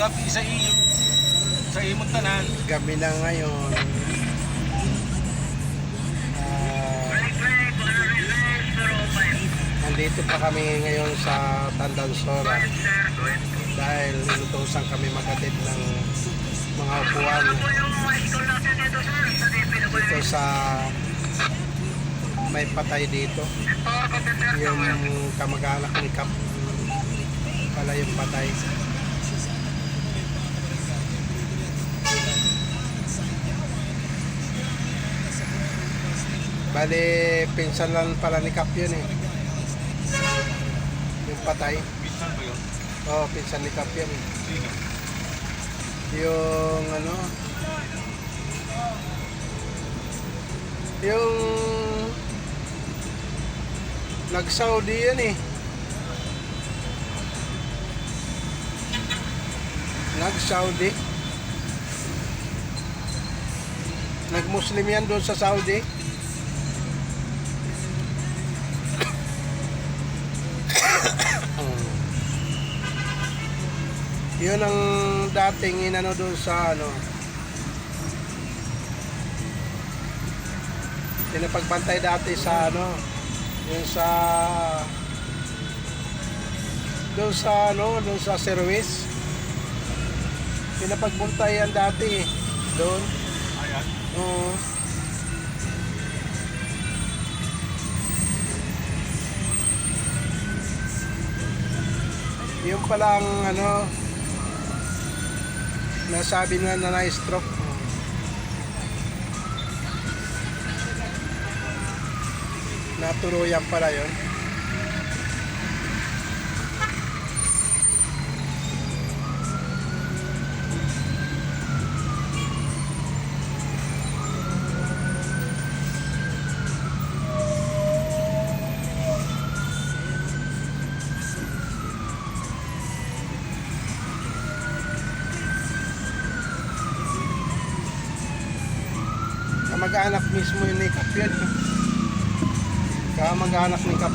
gabi sa iyo. Sa imong tanan. Gabi na ngayon. Nandito pa kami ngayon sa Tandansora dahil inutusan kami maghatid ng mga upuan dito sa may patay dito. Yung kamag-anak ni Kap pala yung patay. Bali, pinsan lang pala ni Kap yun eh. Yung patay. Pinsan ba yun? Oo, pinsan ni Kap yun eh. Sino? Yung ano, yung nag-Saudi yan eh. Nag-Saudi. Nag-Muslim yan doon sa Saudi. Yun ang dating inano doon sa ano, pinapagbantay dati sa ano, yung sa doon sa ano, doon sa service, pinapagbuntayan dati doon. Ayan. Oo. Yung palang ano, nasabi nga na na-stroke. Natuluyan pala yun. Kamag-anak mismo yung ni Kap yun. Kamag-anak ni Kap.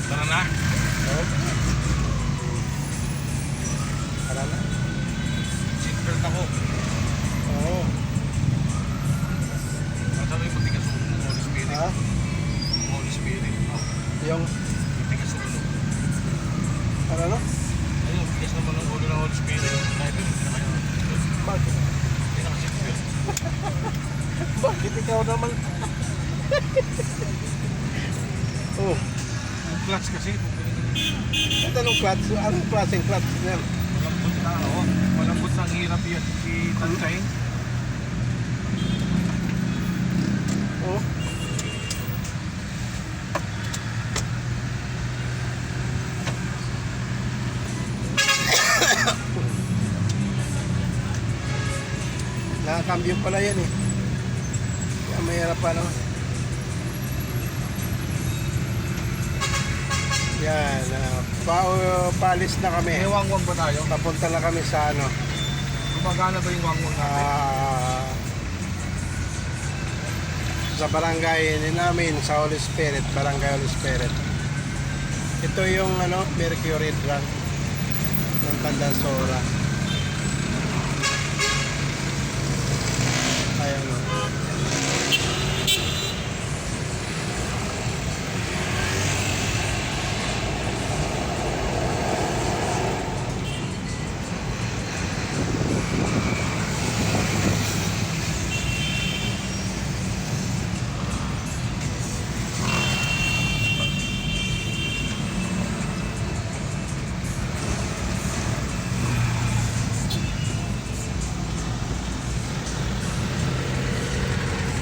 Tara na. Tara na. Seatbelt ako. Oo. Sabi mo, tigas ulo ng Holy Spirit. Ha? Holy Spirit. Oh, Yung, tigas ulo. ano no? Ayun, tigas naman ng ulo ng Holy Spirit. Kahit yun, hindi na kayo. Bakit? Hindi na ka-seatbelt. Bakit ikaw naman? Oh, Yung clutch kasi. anong clutch? Anong klaseng clutch yan? Malambot na ano. Malambot na ang hirap yan. Si Tanchay. Oh. Nakakambyo pala yan eh. Kaya mahirap ano. Yan, paalis na kami. May wangwang ba tayo? Papunta na kami sa ano, Gumagana ba yung wangwang natin? sa barangay namin sa Holy Spirit, Barangay Holy Spirit. Ito yung ano, Mercury Drunk ng Tandansora. Ayan o.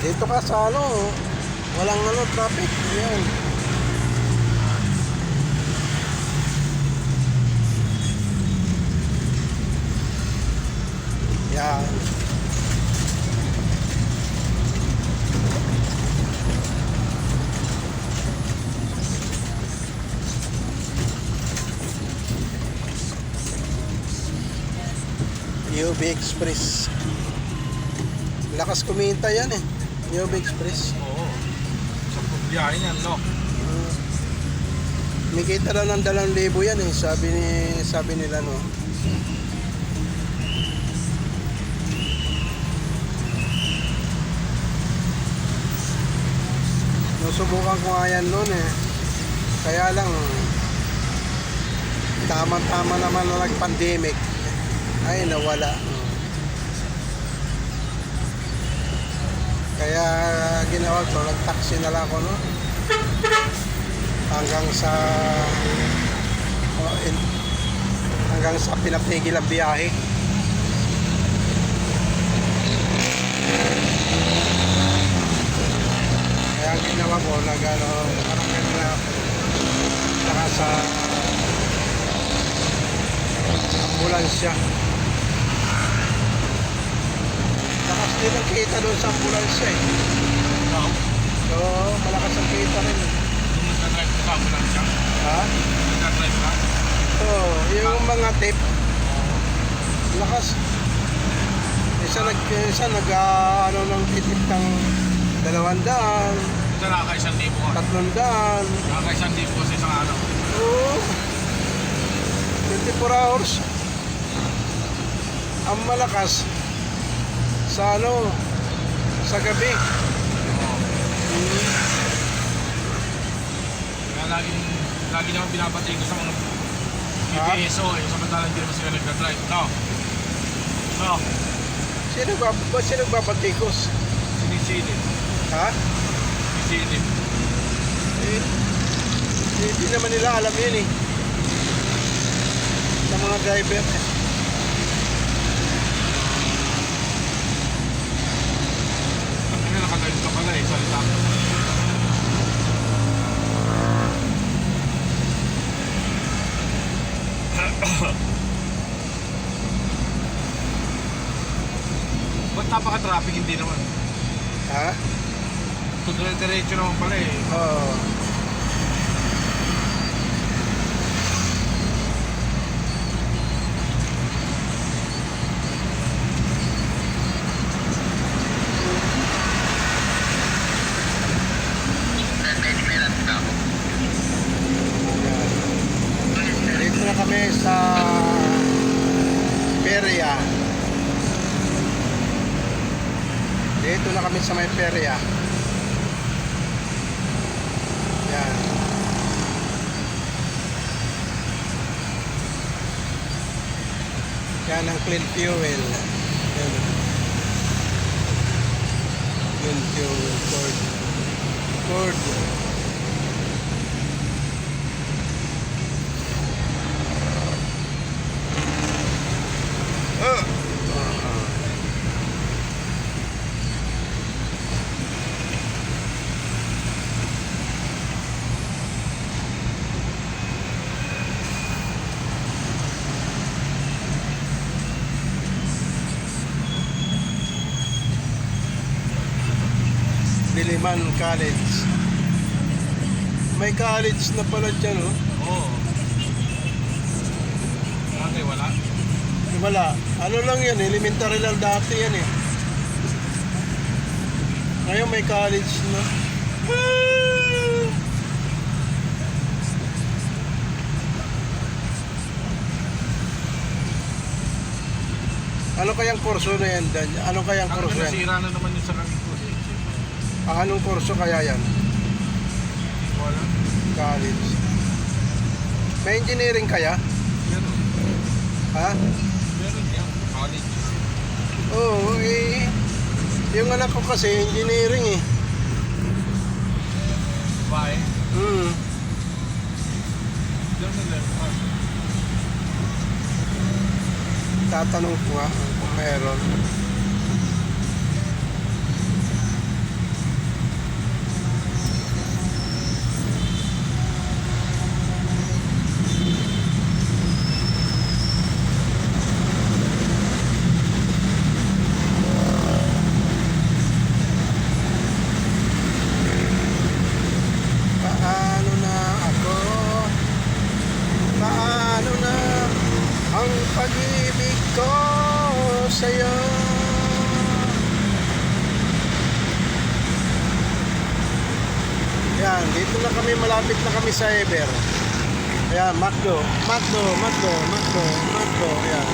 Dito ka sa ano, walang ano, traffic. Yan. Yan. UB Express. Lakas kumita yan eh. UB Express. Oo. Sa biyahe niyan, no? May kita daw ng 2,000 yan eh. Sabi nila no. Susubukan ko nga yan noon eh. Kaya lang, tama-tama naman na nag-pandemic. Ay, nawala. Kaya ginawa ko, nag-taxi na lang ako, no? Hanggang sa pinapigil ang biyahe. Kaya ang ginawa ko, parang na saka sa ambulansya. Lakas din ang kita doon sa ambulansya eh. Oo. So, malakas ang kita rin. Yung nagdadrive ko sa ambulansya. Ha? Nagdadrive ka. Oo, yung mga tip. Lakas. Isa nag ano ng titip ng 200, Isa nakaka-1,000 ka. 300. Nakaka-1,000 ko sa isang araw. Oo. 24 hours. Ang malakas sa sa gabi. Oo. Hmm. Kaya lagi naman binabati ko sa mga Ha? PPSO eh. Samantalang hindi naman sila nagdadrive. No? No? Sino babatikos? Sinisilip. Ha? Sinisilip. Eh, hindi naman nila alam yun eh. Sa mga driver. Ano nakadrive ka pala eh. Salita ko. Ba't napaka-traffic? Hindi naman. Ha? Diretso naman pala eh. Oo. Dito na kami sa Peria. Dito na kami sa may Peria. Yan. Yan ang clean fuel. Yan. Clean fuel. Ford. Diliman College. May college na pala dyan, oh. Oo. Dati wala. Wala. Ano lang yan, elementary lang dati yan eh. Ngayon may college na. Ano kayang kurso na yan, Dan? Ano kayang Ang kurso yan? nasira na naman yung sa kami ko. Anong kurso kaya yan? Wala. College. May engineering kaya? Meron. Ha? Meron yan. College. Oo, eh. Yung anak ko kasi engineering eh. Bye. Diyan na lang. Tatanong ko nga kung meron. Paano na ang pag-ibig ko? sa'yo. Yan, dito na kami, malapit na kami sa Ever. Ayan, Macdo. Ayan.